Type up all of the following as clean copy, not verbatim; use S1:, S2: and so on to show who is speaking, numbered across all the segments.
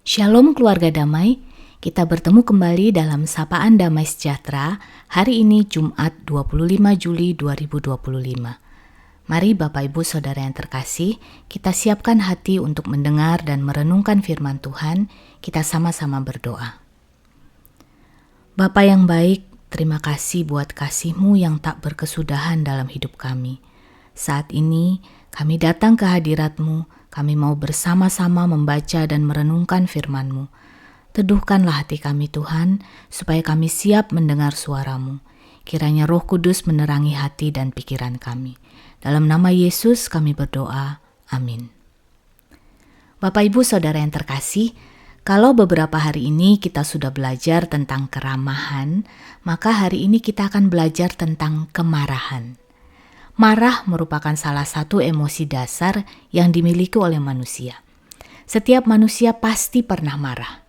S1: Shalom keluarga damai, kita bertemu kembali dalam Sapaan Damai Sejahtera hari ini Jumat 25 Juli 2025. Mari Bapak Ibu Saudara yang terkasih, kita siapkan hati untuk mendengar dan merenungkan firman Tuhan, kita sama-sama berdoa. Bapa yang baik, terima kasih buat kasih-Mu yang tak berkesudahan dalam hidup kami. Saat ini kami datang ke hadirat-Mu, kami mau bersama-sama membaca dan merenungkan firman-Mu. Teduhkanlah hati kami Tuhan, supaya kami siap mendengar suara-Mu. Kiranya Roh Kudus menerangi hati dan pikiran kami. Dalam nama Yesus kami berdoa, amin. Bapak Ibu Saudara yang terkasih, kalau beberapa hari ini kita sudah belajar tentang keramahan, maka hari ini kita akan belajar tentang kemarahan. Marah merupakan salah satu emosi dasar yang dimiliki oleh manusia. Setiap manusia pasti pernah marah.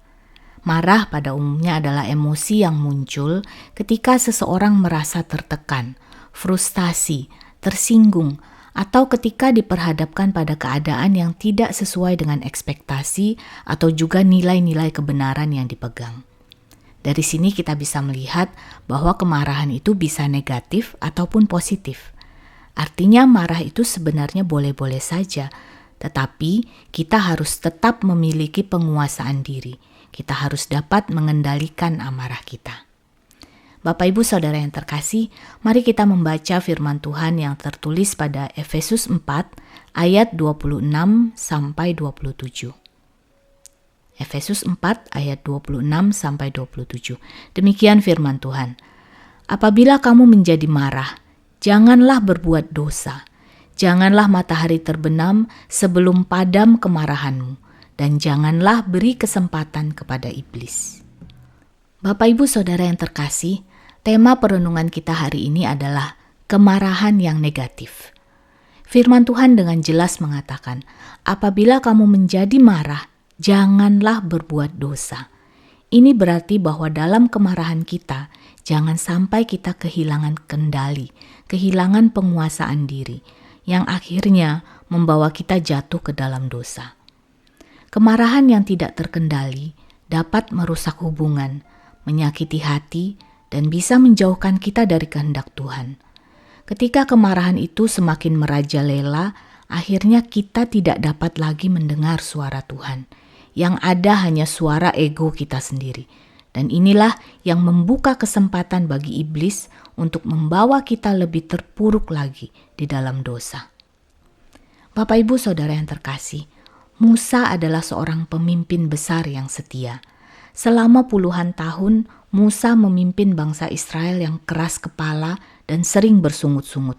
S1: Marah pada umumnya adalah emosi yang muncul ketika seseorang merasa tertekan, frustasi, tersinggung, atau ketika diperhadapkan pada keadaan yang tidak sesuai dengan ekspektasi atau juga nilai-nilai kebenaran yang dipegang. Dari sini kita bisa melihat bahwa kemarahan itu bisa negatif ataupun positif. Artinya marah itu sebenarnya boleh-boleh saja, tetapi kita harus tetap memiliki penguasaan diri. Kita harus dapat mengendalikan amarah kita. Bapak Ibu Saudara yang terkasih, mari kita membaca firman Tuhan yang tertulis pada Efesus 4 ayat 26 sampai 27. Efesus 4 ayat 26 sampai 27. Demikian firman Tuhan. Apabila kamu menjadi marah, janganlah berbuat dosa. Janganlah matahari terbenam sebelum padam kemarahanmu, dan janganlah beri kesempatan kepada iblis. Bapak Ibu Saudara yang terkasih, tema perenungan kita hari ini adalah kemarahan yang negatif. Firman Tuhan dengan jelas mengatakan, apabila kamu menjadi marah, janganlah berbuat dosa. Ini berarti bahwa dalam kemarahan kita, jangan sampai kita kehilangan kendali, kehilangan penguasaan diri, yang akhirnya membawa kita jatuh ke dalam dosa. Kemarahan yang tidak terkendali dapat merusak hubungan, menyakiti hati, dan bisa menjauhkan kita dari kehendak Tuhan. Ketika kemarahan itu semakin merajalela, akhirnya kita tidak dapat lagi mendengar suara Tuhan. Yang ada hanya suara ego kita sendiri. Dan inilah yang membuka kesempatan bagi iblis untuk membawa kita lebih terpuruk lagi di dalam dosa. Bapak Ibu Saudara yang terkasih, Musa adalah seorang pemimpin besar yang setia. Selama puluhan tahun, Musa memimpin bangsa Israel yang keras kepala dan sering bersungut-sungut.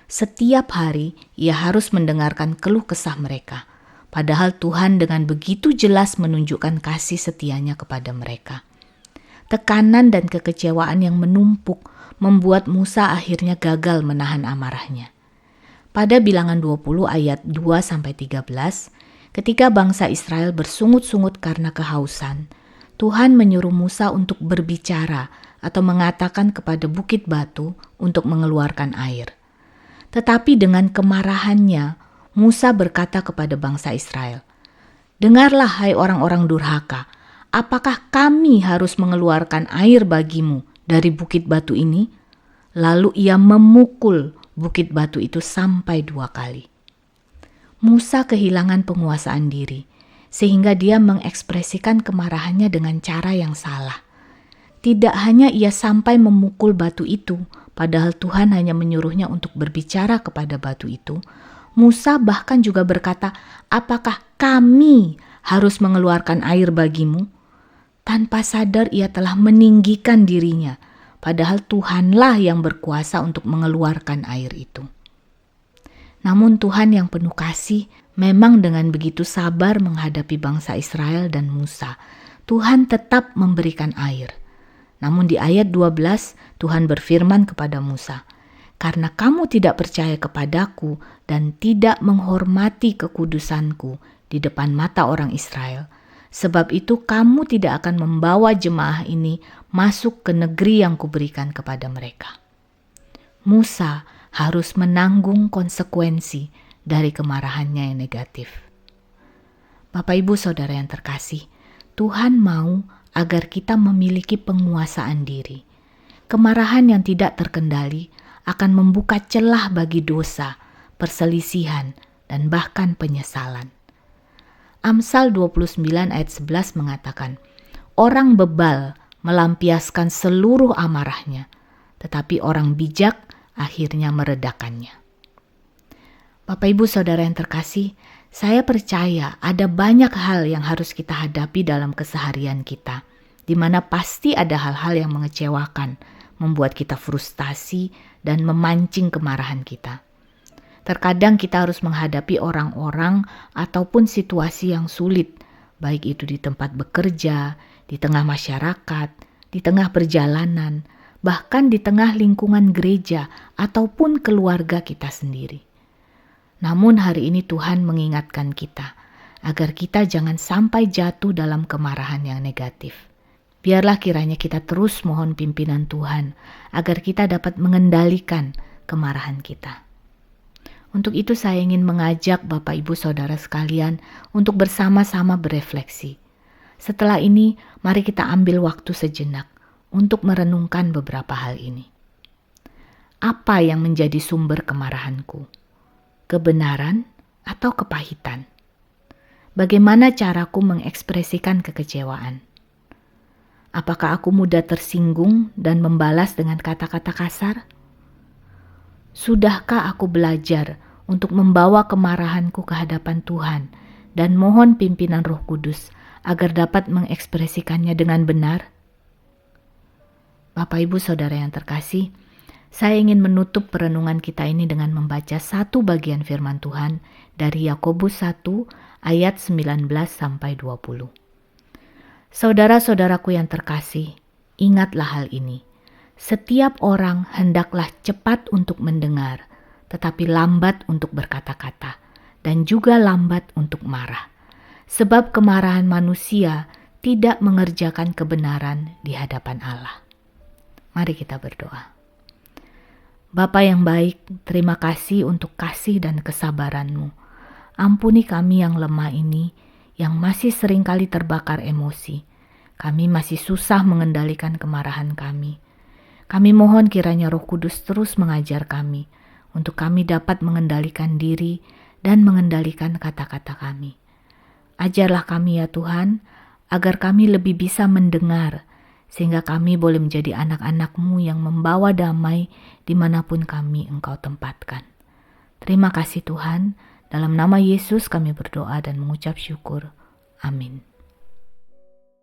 S1: Setiap hari ia harus mendengarkan keluh kesah mereka. Padahal Tuhan dengan begitu jelas menunjukkan kasih setianya kepada mereka. Tekanan dan kekecewaan yang menumpuk membuat Musa akhirnya gagal menahan amarahnya. Pada bilangan 20 ayat 2-13, ketika bangsa Israel bersungut-sungut karena kehausan, Tuhan menyuruh Musa untuk berbicara atau mengatakan kepada bukit batu untuk mengeluarkan air. Tetapi dengan kemarahannya, Musa berkata kepada bangsa Israel, "Dengarlah hai orang-orang durhaka, apakah kami harus mengeluarkan air bagimu dari bukit batu ini?" Lalu ia memukul bukit batu itu sampai 2 kali. Musa kehilangan penguasaan diri, sehingga dia mengekspresikan kemarahannya dengan cara yang salah. Tidak hanya ia sampai memukul batu itu, padahal Tuhan hanya menyuruhnya untuk berbicara kepada batu itu, Musa bahkan juga berkata, "Apakah kami harus mengeluarkan air bagimu?" Tanpa sadar ia telah meninggikan dirinya, padahal Tuhanlah yang berkuasa untuk mengeluarkan air itu. Namun Tuhan yang penuh kasih memang dengan begitu sabar menghadapi bangsa Israel dan Musa. Tuhan tetap memberikan air. Namun di ayat 12 Tuhan berfirman kepada Musa, "Karena kamu tidak percaya kepadaku dan tidak menghormati kekudusanku di depan mata orang Israel, sebab itu kamu tidak akan membawa jemaah ini masuk ke negeri yang kuberikan kepada mereka." Musa harus menanggung konsekuensi dari kemarahannya yang negatif. Bapak Ibu Saudara yang terkasih, Tuhan mau agar kita memiliki penguasaan diri. Kemarahan yang tidak terkendali akan membuka celah bagi dosa, perselisihan, dan bahkan penyesalan. Amsal 29 ayat 11 mengatakan, orang bebal melampiaskan seluruh amarahnya, tetapi orang bijak akhirnya meredakannya. Bapak Ibu Saudara yang terkasih, saya percaya ada banyak hal yang harus kita hadapi dalam keseharian kita, di mana pasti ada hal-hal yang mengecewakan, membuat kita frustasi dan memancing kemarahan kita. Terkadang kita harus menghadapi orang-orang ataupun situasi yang sulit, baik itu di tempat bekerja, di tengah masyarakat, di tengah perjalanan, bahkan di tengah lingkungan gereja ataupun keluarga kita sendiri. Namun hari ini Tuhan mengingatkan kita agar kita jangan sampai jatuh dalam kemarahan yang negatif. Biarlah kiranya kita terus mohon pimpinan Tuhan agar kita dapat mengendalikan kemarahan kita. Untuk itu saya ingin mengajak Bapak Ibu Saudara sekalian untuk bersama-sama berefleksi. Setelah ini mari kita ambil waktu sejenak untuk merenungkan beberapa hal ini. Apa yang menjadi sumber kemarahanku? Kebenaran atau kepahitan? Bagaimana caraku mengekspresikan kekecewaan? Apakah aku mudah tersinggung dan membalas dengan kata-kata kasar? Sudahkah aku belajar untuk membawa kemarahanku ke hadapan Tuhan dan mohon pimpinan Roh Kudus agar dapat mengekspresikannya dengan benar? Bapak Ibu Saudara yang terkasih, saya ingin menutup perenungan kita ini dengan membaca satu bagian firman Tuhan dari Yakobus 1 ayat 19 sampai 20. Saudara-saudaraku yang terkasih, ingatlah hal ini. Setiap orang hendaklah cepat untuk mendengar, tetapi lambat untuk berkata-kata, dan juga lambat untuk marah. Sebab kemarahan manusia tidak mengerjakan kebenaran di hadapan Allah. Mari kita berdoa. Bapa yang baik, terima kasih untuk kasih dan kesabaran-Mu. Ampuni kami yang lemah ini, yang masih seringkali terbakar emosi. Kami masih susah mengendalikan kemarahan kami. Kami mohon kiranya Roh Kudus terus mengajar kami, untuk kami dapat mengendalikan diri dan mengendalikan kata-kata kami. Ajarlah kami ya Tuhan, agar kami lebih bisa mendengar, sehingga kami boleh menjadi anak-anak-Mu yang membawa damai dimanapun kami Engkau tempatkan. Terima kasih Tuhan, dalam nama Yesus kami berdoa dan mengucap syukur. Amin.